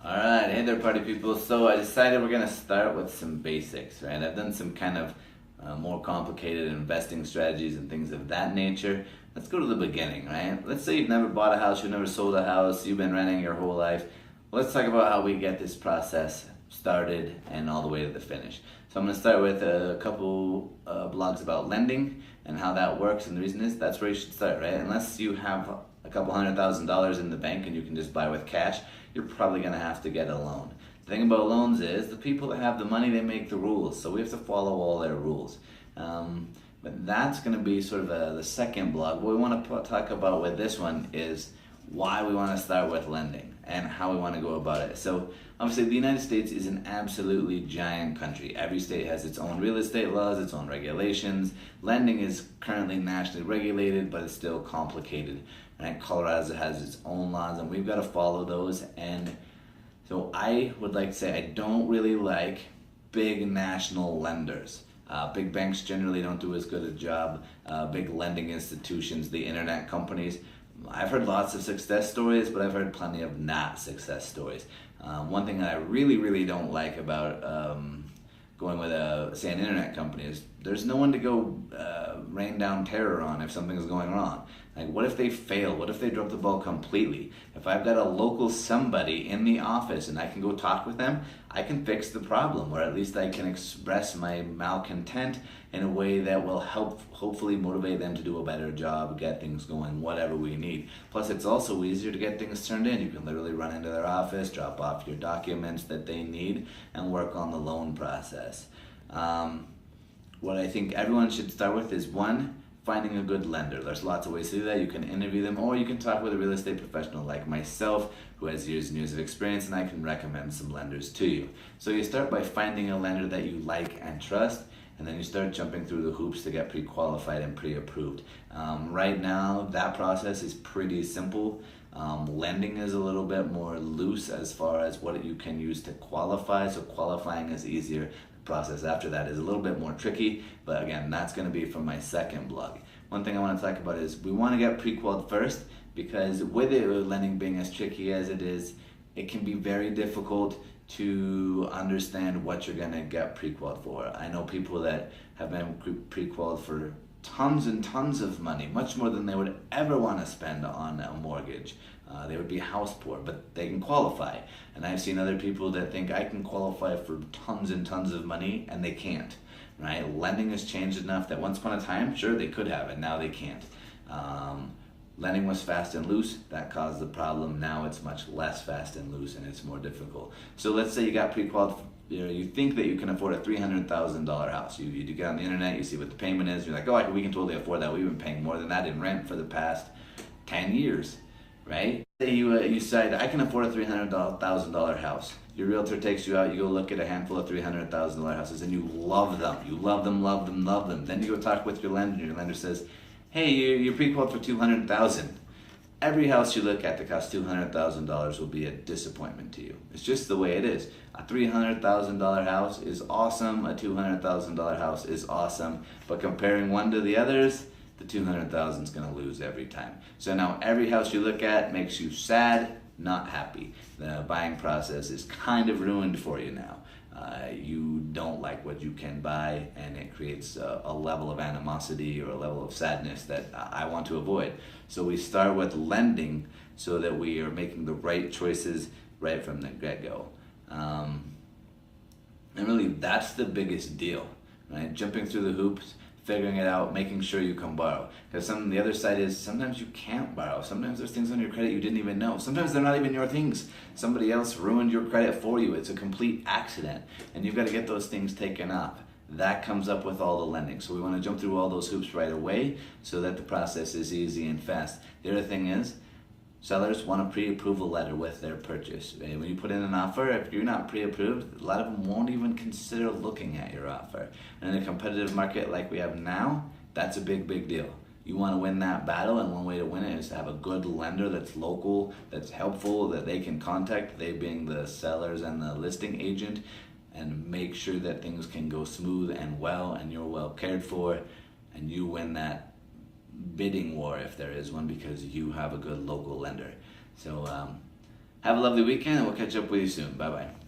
Alright, hey there party people. So I decided we're gonna start with some basics, right? I've done some kind of more complicated investing strategies and things of that nature. Let's go to the beginning, right? Let's say you've never bought a house, you've never sold a house, you've been renting your whole life. Let's talk about how we get this process started and all the way to the finish. So I'm gonna start with a couple blogs about lending and how that works, and the reason is that's where you should start, right? Unless you have a couple $100,000 in the bank and you can just buy with cash, you're probably going to have to get a loan. The thing about loans is the people that have the money, they make the rules, so we have to follow all their rules. But that's going to be sort of the second blog. What we want to talk about with this one is why we want to start with lending and how we want to go about it. So obviously the United States is an absolutely giant country. Every state has its own real estate laws, its own regulations. Lending is currently nationally regulated, but it's still complicated. Right? Colorado has its own laws and we've got to follow those. And so I would like to say I don't really like big national lenders. Big banks generally don't do as good a job. Big lending institutions, the internet companies. I've heard lots of success stories, but I've heard plenty of not success stories. One thing that I really don't like about going with say an internet company is there's no one to go rain down terror on if something's going wrong. Like, what if they fail? What if they drop the ball completely? If I've got a local somebody in the office and I can go talk with them, I can fix the problem, or at least I can express my malcontent in a way that will help hopefully motivate them to do a better job, get things going, whatever we need. Plus, it's also easier to get things turned in. You can literally run into their office, drop off your documents that they need, and work on the loan process. What I think everyone should start with is one, finding a good lender. There's lots of ways to do that. You can interview them, or you can talk with a real estate professional like myself who has years and years of experience, and I can recommend some lenders to you. So you start by finding a lender that you like and trust, and then you start jumping through the hoops to get pre-qualified and pre-approved. Right now, that process is pretty simple. Lending is a little bit more loose as far as what you can use to qualify, so qualifying is easier. Process after that is a little bit more tricky, but again, that's going to be from my second blog. One thing I want to talk about is we want to get pre-qualified first, because with it, lending being as tricky as it is, it can be very difficult to understand what you're going to get pre-qualified for. I know people that have been pre-qualified for tons and tons of money, much more than they would ever want to spend on a mortgage. They would be house poor, but they can qualify. And I've seen other people that think I can qualify for tons and tons of money, and they can't. Right? Lending has changed enough that once upon a time, sure, they could have, and now they can't. Lending was fast and loose, that caused the problem. Now it's much less fast and loose, and it's more difficult. So let's say you got pre-qualified. You think that you can afford a $300,000 house. You get on the internet, you see what the payment is. You're like, oh, we can totally afford that. We've been paying more than that in rent for the past 10 years, right? Say you decide I can afford a $300,000 house. Your realtor takes you out. You go look at a handful of $300,000 houses, and you love them. You love them, love them, love them. Then you go talk with your lender. Your lender says, hey, you're pre-qualified for $200,000. Every house you look at that costs $200,000 will be a disappointment to you. It's just the way it is. A $300,000 house is awesome. A $200,000 house is awesome. But comparing one to the others, the $200,000 is going to lose every time. So now every house you look at makes you sad, not happy. The buying process is kind of ruined for you now. You don't like what you can buy, and it creates a level of animosity or a level of sadness that I want to avoid. So we start with lending so that we are making the right choices right from the get-go. And really, that's the biggest deal, right? Jumping through the hoops, figuring it out, making sure you can borrow. Because the other side is sometimes you can't borrow. Sometimes there's things on your credit you didn't even know. Sometimes they're not even your things. Somebody else ruined your credit for you. It's a complete accident. And you've got to get those things taken off. That comes up with all the lending. So we want to jump through all those hoops right away so that the process is easy and fast. The other thing is, sellers want a pre-approval letter with their purchase. When you put in an offer, if you're not pre-approved, a lot of them won't even consider looking at your offer. And in a competitive market like we have now, that's a big deal. You want to win that battle, and one way to win it is to have a good lender that's local, that's helpful, that they can contact, they being the sellers and the listing agent, and make sure that things can go smooth and well, and you're well cared for, and you win that bidding war if there is one, because you have a good local lender. So Have a lovely weekend, and we'll catch up with you soon. Bye bye.